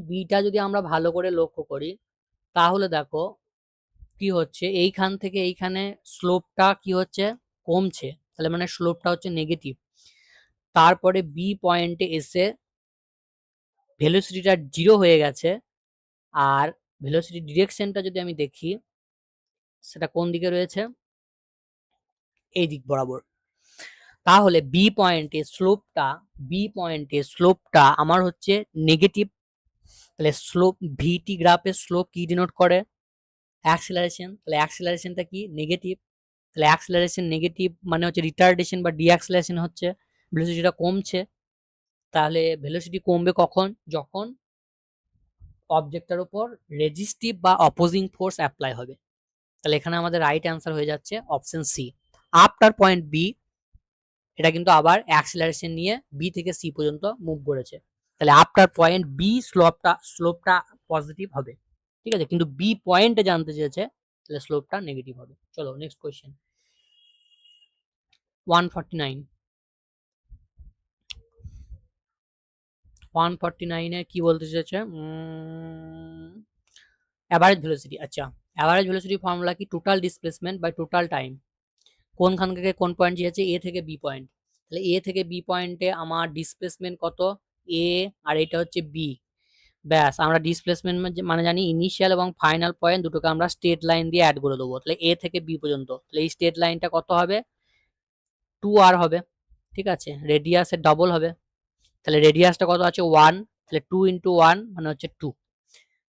Beta যদি আমরা ভালো করে লক্ষ্য করি তাহলে দেখো কি হচ্ছে, এইখান থেকে এইখানে স্লোপটা কি হচ্ছে, কমছে, তাহলে মানে স্লোপটা হচ্ছে নেগেটিভ। তারপরে বি পয়েন্টে এসে ভেলোসিটিটা 0 হয়ে গেছে, আর ভেলোসিটি ডিরেকশনটা যদি আমি দেখি সেটা কোন দিকে রয়েছে, এই দিক বরাবর। তাহলে বি পয়েন্টে স্লোপটা আমার হচ্ছে নেগেটিভ। তাহলে স্লোপ ভিটি গ্রাফের স্লোপ কি ডিনোট করে, অ্যাক্সিলারেশন। তাহলে অ্যাক্সিলারেশনটা কি, নেগেটিভ। তাহলে অ্যাক্সিলারেশন নেগেটিভ মানে হচ্ছে রিটার্ডেশন বা ডিঅ্যাক্সিলারেশন হচ্ছে, ভেলোসিটিটা কমছে। তাহলে ভেলোসিটি কমবে কখন, যখন অবজেক্টটার উপর রেজিস্টিভ বা অপোজিং ফোর্স অ্যাপ্লাই হবে। তাহলে এখানে আমাদের রাইট অ্যান্সার হয়ে যাচ্ছে option C. After point B এটা কিন্তু আবার অ্যাক্সিলারেশন নিয়ে বি থেকে সি পর্যন্ত মুভ করেছে। তাহলে আফটার পয়েন্ট বি স্লোপটা পজিটিভ হবে, ঠিক আছে, কিন্তু বি পয়েন্টে জানতে চেয়েছে, তাহলে স্লোপটা নেগেটিভ হবে। চলো নেক্সট কোয়েশ্চেন 149। 149 এ কি বলতে চেয়েছে, অ্যাভারেজ ভেলোসিটি। আচ্ছা, অ্যাভারেজ ভেলোসিটি ফর্মুলা কি, total displacement by total time. কোনখান থেকে কোন পয়েন্ট গিয়েছে, এ থেকে বি পয়েন্ট। তাহলে এ থেকে বি পয়েন্টে আমার ডিসপ্লেসমেন্ট কত, এ, আর এটা হচ্ছে বি। ব্যাস, আমরা ডিসপ্লেসমেন্ট মানে জানি ইনিশিয়াল এবং ফাইনাল পয়েন্ট দুটোকে আমরা স্ট্রেট লাইন দিয়ে অ্যাড করে দেবো। তাহলে এ থেকে বি পর্যন্ত, তাহলে এই স্ট্রেট লাইনটা কত হবে, 2r হবে, ঠিক আছে, রেডিয়াসের ডবল হবে। তাহলে রেডিয়াসটা কত আছে, 1, তাহলে 2 ইন্টু 1 মানে হচ্ছে 2।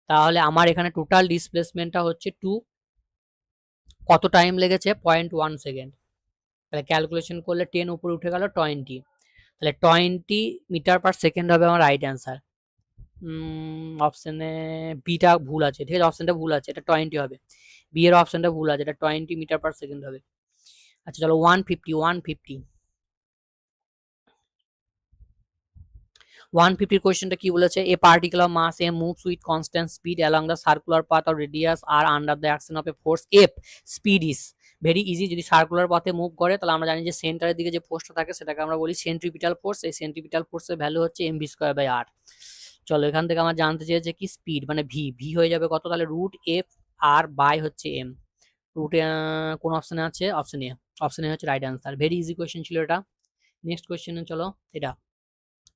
তাহলে আমার এখানে টোটাল ডিসপ্লেসমেন্টটা হচ্ছে 2। কত টাইম লেগেছে, 0.1 সেকেন্ড। তাহলে ক্যালকুলেশন করলে 10 উপরে উঠে গেল 20, তাহলে 20 মিটার পার সেকেন্ড হবে আমার রাইট অ্যান্সার। অপশনে বিটা ভুল আছে, ঠিক আছে, অপশনটা ভুল আছে, এটা 20 হবে। বি এর অপশনটা ভুল আছে, এটা 20 মিটার পার সেকেন্ড হবে। আচ্ছা চলো 150 কোয়েশ্চেনটা কি বলেছে, a particle of mass a moves with constant speed along the circular path or radius r under the action of a force F, speed is very easy. যদি সার্কুলার পথে move করে তাহলে আমরা জানি যে সেন্টারের দিকে যে ফোর্সটা থাকে সেটাকে আমরা বলি সেন্ট্রিপিটাল ফোর্স। এই সেন্ট্রিপিটাল ফোর্সের ভ্যালু হচ্ছে এমভি স্কয়ার বাই আর। চলো এখান থেকে আমার জানতে চেয়েছে কি স্পিড মানে ভি, ভি হয়ে যাবে কত, তাহলে রুট এফ আর বাই হচ্ছে এম। রুটে কোন অপশনে আছে, অপশন এ। অপশন এ হচ্ছে right answer. Very easy question ছিল এটা। নেক্সট কোয়েশ্চেনে চলো, এটা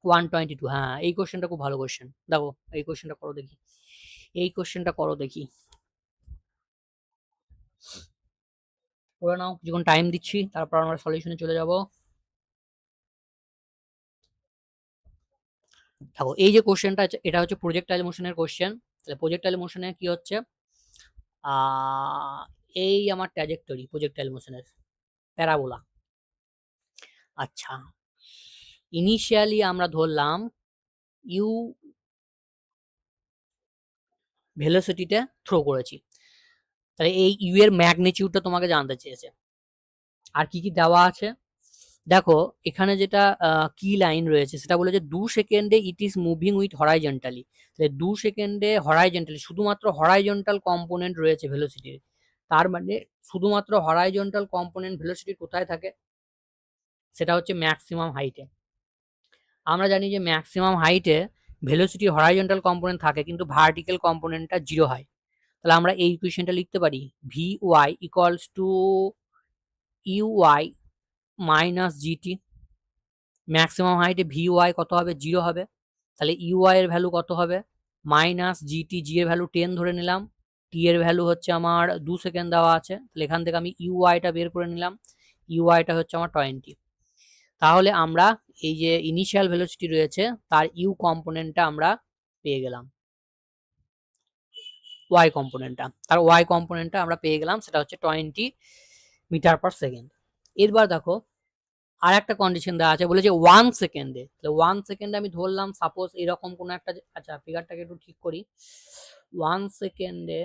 122। হ্যাঁ, এই কোয়েশ্চেনটা খুব ভালো কোয়েশ্চেন, দেখো এই কোয়েশ্চেনটা করো দেখি, এই কোয়েশ্চেনটা করো দেখি, করে নাও, যখন টাইম দিচ্ছি তারপর আমরা সলিউশনে চলে যাব। দেখো এই যে কোশ্চেনটা, এটা হচ্ছে প্রজেক্টাইল মোশনের কোশ্চেন। তাহলে প্রজেক্টাইল মোশনে কি হচ্ছে, এই আমার ট্র্যাজেক্টরি প্রজেক্টাইল মোশনের প্যারাবোলা। আচ্ছা, ইনিশিয়ালি আমরা ধরলাম ইউ ভেলোসিটিতে থ্রো করেছি, তাহলে এই ইউ এর ম্যাগনিটিউডটা তোমাকে জানতে চেয়েছে। আর কি কি দেওয়া আছে দেখো, এখানে যেটা কি লাইন রয়েছে সেটা বলেছে 2 সেকেন্ডে it is moving with horizontally. তাহলে 2 সেকেন্ডে হরাইজন্টালি, শুধুমাত্র হরাইজন্টাল কম্পোনেন্ট রয়েছে ভেলোসিটির। তার মানে শুধুমাত্র হরাইজন্টাল কম্পোনেন্ট ভেলোসিটি কোথায় থাকে, সেটা হচ্ছে ম্যাক্সিমাম হাইটে। আমরা জানি যে ম্যাক্সিমাম হাইটে ভেলোসিটি হরাইজন্টাল কম্পোনেন্ট থাকে কিন্তু ভার্টিক্যাল কম্পোনেন্টটা 0 হয়। তাহলে আমরা এই ইকুয়েশনটা লিখতে পারি, V Y equals to U Y minus G T. Maximum হাইটে ভি ওয়াই কত হবে, 0 হবে। তাহলে ইউ ওয়াই এর ভ্যালু কত হবে, মাইনাস জিটি। জি এর ভ্যালু 10 ধরে নিলাম, টি এর ভ্যালু হচ্ছে আমার 2 সেকেন্ড দেওয়া আছে। তাহলে এখান থেকে আমি ইউ ওয়াইটা বের করে নিলাম, ইউ ওয়াইটা হচ্ছে আমার 20। তাহলে আমরা এই যে ইনিশিয়াল ভেলোসিটি রয়েছে তার ইউ কম্পোনেন্টটা আমরা পেয়ে গেলাম, ওয়াই কম্পোনেন্টটা, তার ওয়াই কম্পোনেন্টটা আমরা পেয়ে গেলাম, সেটা হচ্ছে 20 মিটার পার সেকেন্ড। এরবার দেখো আর একটা কন্ডিশন দেওয়া আছে, বলেছে 1 সেকেন্ডে। তাহলে 1 সেকেন্ডে আমি ধরলাম সাপোজ এরকম কোন একটা, আচ্ছা ফিগারটাকে একটু ঠিক করি। 1 সেকেন্ডে,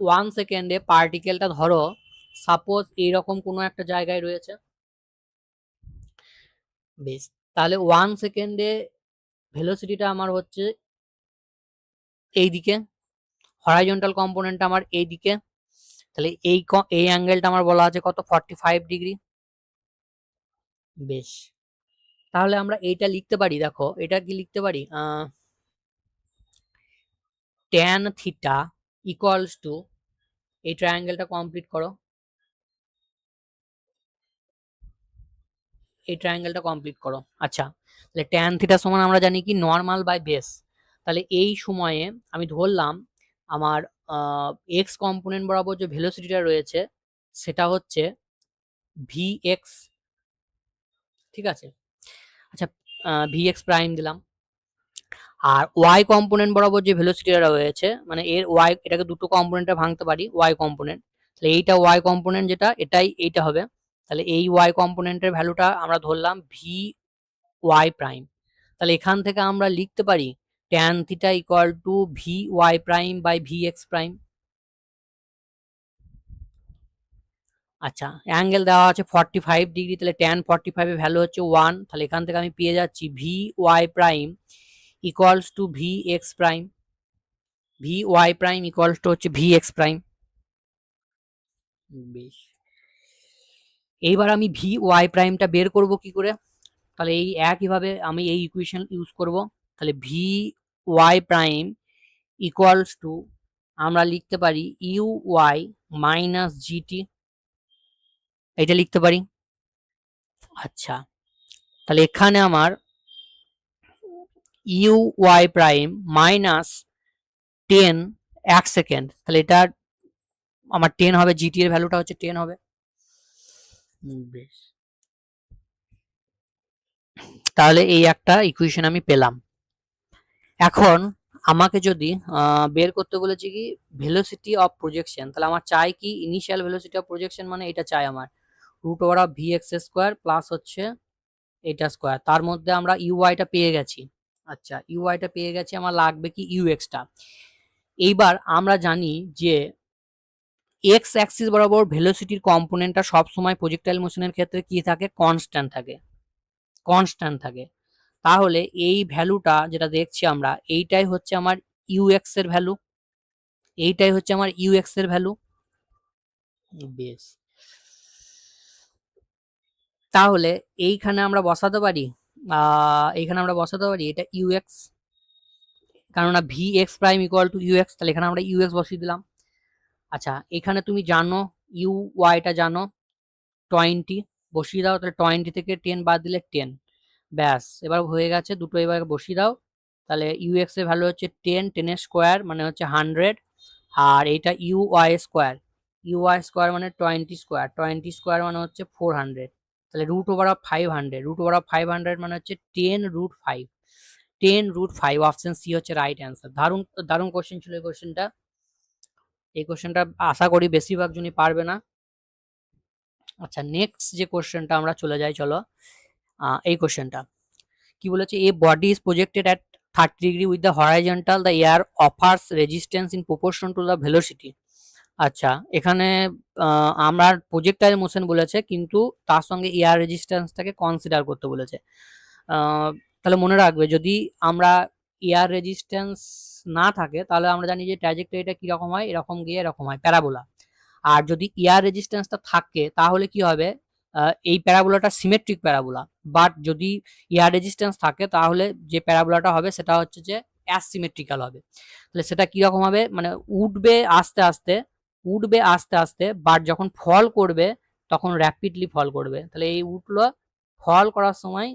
1 সেকেন্ডে পার্টিকেলটা ধরো সাপোজ এইরকম কোনো একটা জায়গায় রয়েছে, বেশ। তাহলে 1 সেকেন্ডে ভেলোসিটিটা আমার হচ্ছে এইদিকে, হরাইজন্টাল কম্পোনেন্টটা আমার এইদিকে। তাহলে এই অ্যাঙ্গেলটা আমার বলা আছে কত, 45 ডিগ্রি। বেশ, তাহলে আমরা এইটা লিখতে পারি, দেখো এটা কি লিখতে পারি, ট্যান থিটা ইকুয়ালস টু, এই ট্রায়াঙ্গেলটা কমপ্লিট করো, এই ট্রায়াঙ্গেলটা কমপ্লিট করো। আচ্ছা, তাহলে ট্যান থিটা সমান আমরা জানি কি নর্মাল বাই বেস। তাহলে এই সময়ে আমি ধরলাম আমার এক্স কম্পোনেন্ট বরাবর যে ভেলোসিটিটা রয়েছে সেটা হচ্ছে ভি এক্স, ঠিক আছে। আচ্ছা, ভি এক্স প্রাইম দিলাম। আর ওয়াই কম্পোনেন্ট বরাবর যে ভেলোসিটিটা রয়েছে, মানে এর ওয়াই, এটাকে দুটো কম্পোনেন্টে ভাঙতে পারি, ওয়াই কম্পোনেন্ট। তাহলে এইটা ওয়াই কম্পোনেন্ট যেটা, এটাই এইটা হবে। তাহলে এই ওয়াই কম্পোনেন্টের ভ্যালুটা আমরা ধরলাম ভি ওয়াই প্রাইম। তাহলে এখান থেকে আমরা লিখতে পারি tan theta equal to V Y prime by V X prime. আচ্ছা, অ্যাঙ্গেল দেওয়া আছে 45 ডিগ্রি, তাহলে ট্যান 45 এর ভ্যালু হচ্ছে 1। তাহলে এখান থেকে আমি পেয়ে যাচ্ছি V Y prime equals to V X prime, V Y prime equals to হচ্ছে ভি এক্স প্রাইম। বেশ, এইবার আমি ভি ওয়াই প্রাইমটা বের করব কি করে? তাহলে এই একইভাবে আমি এই ইকুয়েশন ইউজ করব। তাহলে V Y prime equals to আমরা লিখতে পারি ইউ ওয়াই মাইনাস জিটি, এটা লিখতে পারি। আচ্ছা, তাহলে এখানে আমার U Y prime minus 10 1 second, তাহলে এটা আমার 10 হবে, জিটি এর ভ্যালুটা হচ্ছে 10 হবে। বেশ, তাহলে এই একটা ইকুয়েশন আমি পেলাম। এখন আমাকে যদি বের করতে বলেছে কি ভেলোসিটি অফ প্রজেকশন, তাহলে আমার চাই কি ইনিশিয়াল ভেলোসিটি অফ প্রজেকশন, মানে এটা চাই আমার root over of V X square plus হচ্ছে এটা স্কোয়ার, তার মধ্যে আমরা ইউআইটা পেয়ে গেছি। আচ্ছা, ইউআইটা পেয়ে গেছি, আমার লাগবে কি ইউএক্সটা। এইবার আমরা জানি যে এক্স অ্যাক্সিস বরাবর ভেলোসিটির কম্পোনেন্টটা সবসময় প্রজেক্টাইল মোশনের ক্ষেত্রে কি থাকে, কনস্ট্যান্ট থাকে, কনস্ট্যান্ট থাকে। তাহলে এই ভ্যালুটা যেটা দেখছি আমরা, এইটাই হচ্ছে আমার ইউএক্স এর ভ্যালু, এইটাই হচ্ছে আমার ইউএক্স এর ভ্যালু। বেশ, তাহলে এইখানে আমরা বসাতে পারি, এইখানে আমরা বসাতে পারি এটা ইউএক্স, কেননা V X prime equal to UX, তাহলে এখানে আমরা ইউএক্স বসিয়ে দিলাম। আচ্ছা, এখানে তুমি জানো ইউ ওয়াইটা জানো 20, বসিয়ে দাও। তাহলে 20 থেকে 10 বাদ দিলে 10, ব্যাস এবার হয়ে গেছে দুটো, এবার বসিয়ে দাও। তাহলে ইউএক্স এর ভ্যালু হচ্ছে 10, 10 এর স্কোয়ার মানে হচ্ছে 100, আর এইটা U Y square, U Y square মানে 20 স্কোয়ার, 20 স্কোয়ার মানে হচ্ছে 400। তাহলে root over of 500, root over of 500 মানে হচ্ছে 10 রুট 5, 10 রুট 5। অপশন সি হচ্ছে রাইট অ্যান্সার। দারুণ দারুণ কোশ্চেন ছিল এই কোশ্চেনটা। এই কোশ্চেনটা আশা করি বেশিরভাগ জনই পারবে না। আচ্ছা, নেক্সট যে কোশ্চেনটা আমরা চলে যাই, চলো। এই কোশ্চেনটা কি বলেছে, a body is projected at 30 degree with the horizontal, the air offers resistance in proportion to the velocity. আচ্ছা, এখানে আমরা প্রজেক্টাইল মোশন বলেছে, কিন্তু তার সঙ্গে এয়ার রেজিস্ট্যান্সটাকে কনসিডার করতে বলেছে। তাহলে মনে রাখবে, যদি আমরা এয়ার রেজিস্ট্যান্স না থাকে তাহলে আমরা জানি যে ট্র্যাজেক্টরিটা কিরকম হয়, এরকম গিয়ে এরকম হয়, প্যারাবোলা। আর যদি এয়ার রেজিস্ট্যান্সটা থাকে তাহলে কি হবে, এই প্যারাবোলাটা সিমেট্রিক প্যারাবোলা। বাট যদি এয়ার রেজিস্ট্যান্স থাকে তাহলে যে প্যারাবোলাটা হবে সেটা হচ্ছে যে অ্যাসিমেট্রিক্যাল হবে। তাহলে সেটা কিরকম হবে, মানে উঠবে আস্তে আস্তে, উঠবে আস্তে আস্তে, বাট যখন ফল করবে তখন র্যাপিডলি ফল করবে। তাহলে এই উঠলো, ফল করার সময়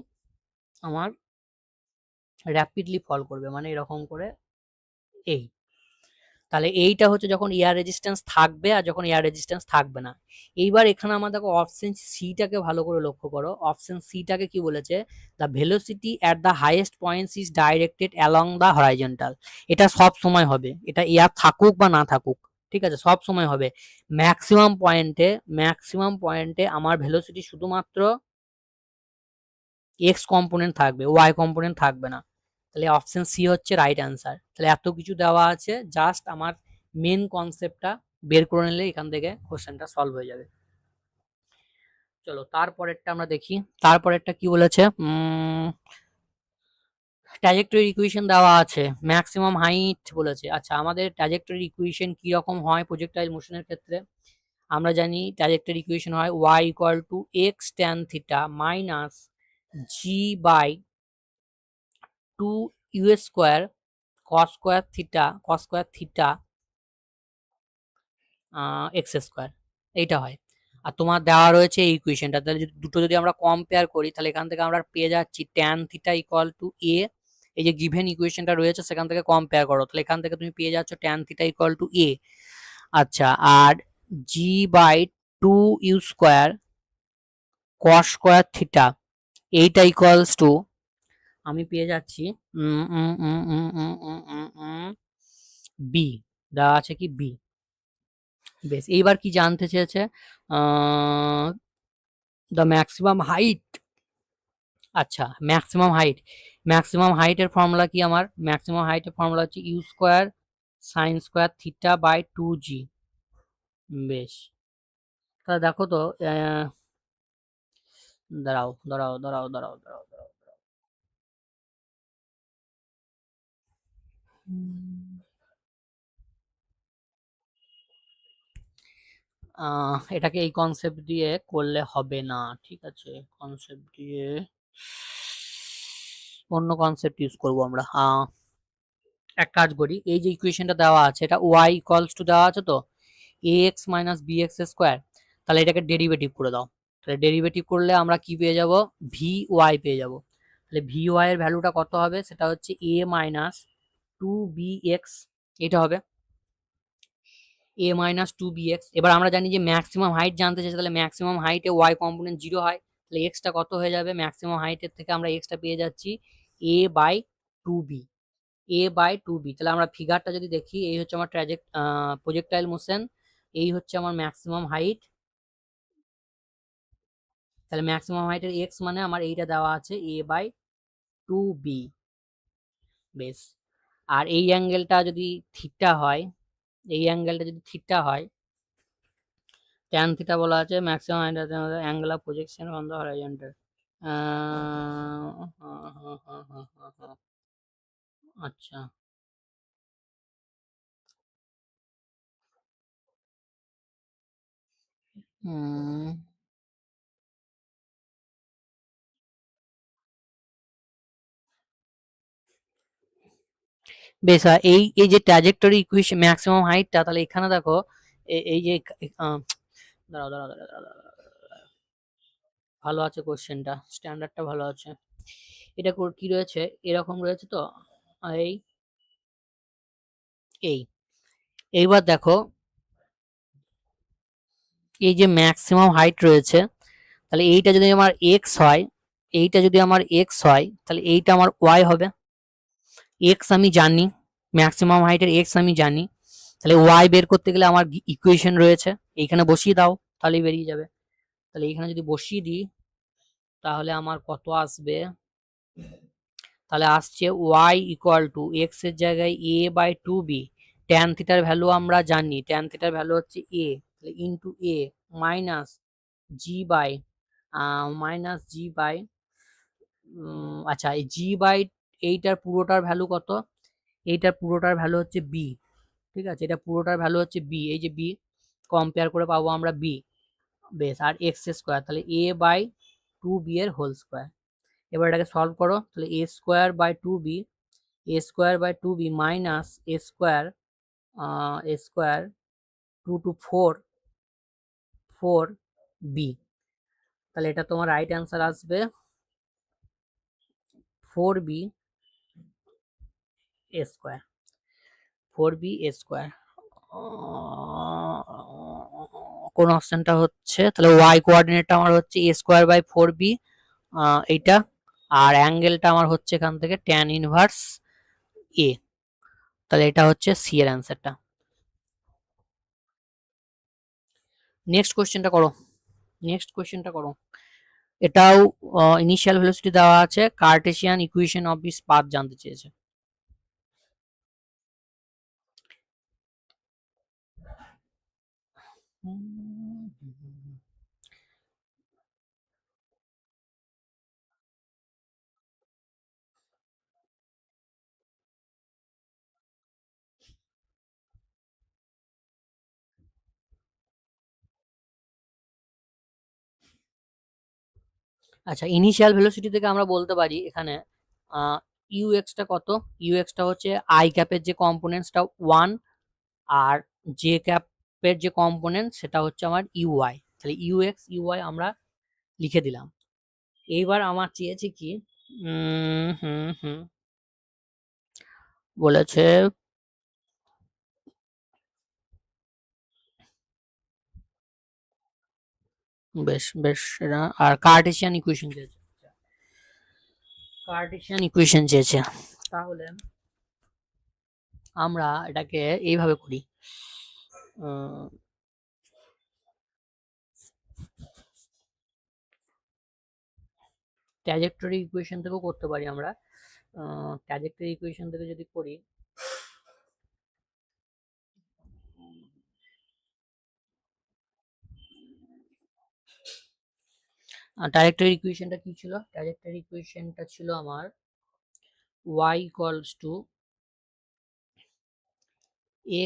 আমার র্যাপিডলি ফল করবে, মানে এরকম করে এই। তাহলে এইটা হচ্ছে যখন এয়ার রেজিস্ট্যান্স থাকবে আর যখন এয়ার রেজিস্ট্যান্স থাকবে না। এইবার এখানে আমার দেখো অপশন সিটাকে ভালো করে লক্ষ্য করো। অপশন সিটাকে কি বলেছে, the velocity at the highest points is directed along the horizontal. এটা সব সময় হবে, এটা এয়ার থাকুক বা না থাকুক, ঠিক আছে, সব সময় হবে। ম্যাক্সিমাম পয়েন্টে, ম্যাক্সিমাম পয়েন্টে আমার ভেলোসিটি শুধুমাত্র এক্স কম্পোনেন্ট থাকবে, ওয়াই কম্পোনেন্ট থাকবে না। তাহলে অপশন সি হচ্ছে রাইট অ্যান্সার। তাহলে এত কিছু দেওয়া আছে, জাস্ট আমার মেন কনসেপ্টটা বের করে নিলে এখান থেকে কোশ্চেনটা সলভ হয়ে যাবে। চলো তারপরেরটা আমরা দেখি। তারপরেরটা কি বলেছে, ট্র্যাজেক্টরি ইকুয়েশন দেওয়া আছে, ম্যাক্সিমাম হাইট বলেছে। আচ্ছা, আমাদের ট্র্যাজেক্টরি ইকুয়েশন কি রকম হয় প্রজেক্টাইল মোশনের ক্ষেত্রে? আমরা জানি ট্র্যাজেক্টরি ইকুয়েশন হয় y equal to X tan theta minus G by 2 U square cos square theta X square, এইটা হয়। আর তোমার দেওয়া রয়েছে এই ইকুয়েশনটা, তাহলে দুটো যদি আমরা কম্পেয়ার করি তাহলে এখান থেকে আমরা পেয়ে যাচ্ছি ট্যান থিটা ইকুয়াল টু এ। এই যে গিভেন ইকুয়েশনটা রয়েছে সেখান থেকে কম্পেয়ার করো, তাহলে এখান থেকে তুমি পেয়ে যাচ্ছ tan theta equal to a. আচ্ছা, আর g by two u square cos square theta এইটা ইকুয়ালস টু আমি পেয়ে যাচ্ছি বি, দেওয়া আছে কি বি। বেশ, এইবার কি জানতে চেয়েছে, দ্য ম্যাক্সিমাম হাইট। আচ্ছা, ম্যাক্সিমাম হাইটের ফর্মুলা কি, আমার ম্যাক্সিমাম হাইটের ফর্মুলা হচ্ছে u square sine square theta by two g. বেশ, তাহলে দেখো তো, দাঁড়াও। এটাকে এই কনসেপ্ট দিয়ে করলে হবে না, ঠিক আছে, কনসেপ্ট দিয়ে অন্য কনসেপ্ট ইউজ করব আমরা। এক কাজ করি, এই যে ইকুয়েশনটা দেওয়া আছে এটা y ইকুয়ালস টু দেওয়া আছে তো ax মাইনাস bx স্কোয়ার, তাহলে এটাকে ডেরিভেটিভ করে দাও। তাহলে ডেরিভেটিভ করলে আমরা কি পেয়ে যাব, vy পেয়ে যাব। তাহলে vy এর ভ্যালুটা কত হবে, সেটা হচ্ছে a মাইনাস টু bx, এটা হবে a মাইনাস টু bx। এবার আমরা জানি যে ম্যাক্সিমাম হাইট জানতে চাইছে, তাহলে ম্যাক্সিমাম হাইটে y কম্পোনেন্ট 0 হয়, তাহলে x টা কত হয়ে যাবে, ম্যাক্সিমাম হাইটের থেকে আমরা x টা পেয়ে যাচ্ছি a বাই টু বি, তাহলে আমরা ফিগারটা যদি দেখি, এই হচ্ছে আমার প্রজেক্টাইল মোশন, এই হচ্ছে আমার ম্যাক্সিমাম হাইট। তাহলে ম্যাক্সিমাম হাইটের এক্স মানে আমার এইটা দেওয়া আছে a বাই টু বি। বেশ, আর এই অ্যাঙ্গেলটা যদি থিটা হয়, ট্যান থিটা বলা আছে maximum height angle of projection on the horizontal. আচ্ছা, বেশ, এই এই যে ট্র্যাজেক্টরি ইকুয়েশন ম্যাক্সিমাম হাইটটা, তাহলে এখানে দেখো এই যে দাঁড়াও, ভালো আছে কোশ্চেনটা, স্ট্যান্ডার্ডটা ভালো আছে। এটা কি রয়েছে, এরকম রয়েছে তো, এই এই এইবার দেখো, এই যে ম্যাক্সিমাম হাইট রয়েছে, তাহলে এইটা যদি আমার এক্স হয়, তাহলে এইটা আমার ওয়াই হবে। এক্স আমি জানি, ম্যাক্সিমাম হাইটের এক্স আমি জানি, তাহলে ওয়াই বের করতে গেলে আমার ইকুয়েশন রয়েছে, এইখানে বসিয়ে দাও তাহলেই বেরিয়ে যাবে। তাহলে এইখানে যদি বসিয়ে দিই তাহলে আমার কত আসবে, তাহলে আসছে y ইকুয়াল টু এক্স এর জায়গায় a by two B, tan থিটার ভ্যালু আমরা জানি, ট্যান থিটার ভ্যালু হচ্ছে a, তাহলে into a minus G by আচ্ছা, এই জি বাই এইটার পুরোটার ভ্যালু কত, এইটার পুরোটার ভ্যালু হচ্ছে b, ঠিক আছে, এটা পুরোটার ভ্যালু হচ্ছে b, এই যে b কম্পেয়ার করে পাবো আমরা b। বেশ, আর এক্স স্কোয়ার, তাহলে a বাই টু বি এর হোল স্কোয়ার। এবার এটাকে সলভ করো, তাহলে a square by two B minus a square two two four B, তাহলে এটা তোমার রাইট অ্যান্সার আসবে four B square, four B square. কোন অপশনটা হচ্ছে, তাহলে ওয়াই কোঅর্ডিনেটটা আমার হচ্ছে a square by four B এইটা, আর অ্যাঙ্গেলটা আমার হচ্ছে এখান থেকে ট্যান ইনভার্স এ, তাহলে এটা হচ্ছে সি এর অ্যান্সারটা। নেক্সট কোশ্চেনটা করো। এটাও ইনিশিয়াল ভেলোসিটি দেওয়া আছে, Cartesian equation of this path জানতে চেয়েছে। আচ্ছা, ইনিশিয়াল ভেলোসিটি থেকে আমরা বলতে পারি এখানে টা কত? টা হচ্ছে i ক্যাপের যে কম্পোনেন্টসটা 1 আর j ক্যাপের যে কম্পোনেন্ট সেটা হচ্ছে আমার uy। তাহলে uy আমরা লিখে দিলাম। এইবার আমার চেয়েছে কি বলেছে বেশ বেশ আর কার্টেসিয়ান ইকুয়েশন চেয়েছে। কার্টেসিয়ান ইকুয়েশন চেয়েছে, তাহলে আমরা এটাকে এইভাবে করি। ট্র্যাজেক্টরি ইকুয়েশন থেকেও করতে পারি আমরা। ট্র্যাজেক্টরি ইকুয়েশন থেকে যদি করি, ট্র্যাজেক্টরি ইকুয়েশনটা কি ছিল? ট্র্যাজেক্টরি ইকুয়েশনটা ছিল আমার y equals to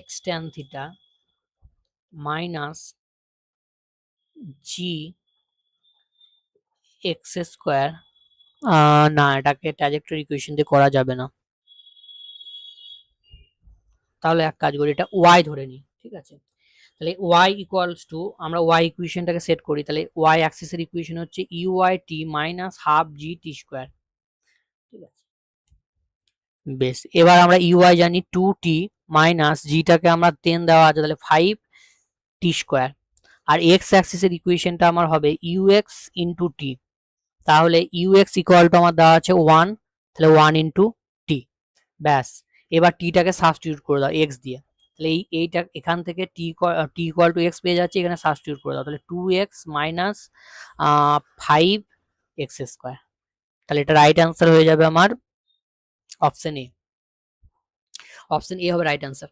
x tan theta minus g x square। না, এটাকে ট্র্যাজেক্টরি ইকুয়েশন দিয়ে করা যাবে না, তাহলে এক কাজ করি, এটা y ধরে নিই, ঠিক আছে। তাহলে y ইকুয়ালস টু, আমরা y ইকুয়েশনটাকে সেট করি, তাহলে y অ্যাক্সিসের ইকুয়েশন হচ্ছে uyt মাইনাস হাফ জি টি স্কোয়ার, ঠিক আছে। বেশ, এবার আমরা uy জানি 2t মাইনাস জিটাকে আমরা 10 দেওয়া আছে, তাহলে 5t স্কোয়ার। আর x অ্যাক্সিসের ইকুয়েশনটা আমার হবে ux ইন্টু t, তাহলে ux ইকুয়াল টু আমার দেওয়া আছে 1, তাহলে 1 ইন্টু t। ব্যাস, এবার টিটাকে সাবস্টিটিউট করে দাও x দিয়ে, তাহলে এইটা এখান থেকে টি ইকুয়াল টু এক্স পেয়ে যাচ্ছে, এখানে সাবস্টিটিউট করে দাও, তাহলে 2x মাইনাস 5x স্কোয়ার। তাহলে এটা রাইট অ্যান্সার হয়ে যাবে আমার অপশন এ। অপশন এ হবে রাইট অ্যান্সার।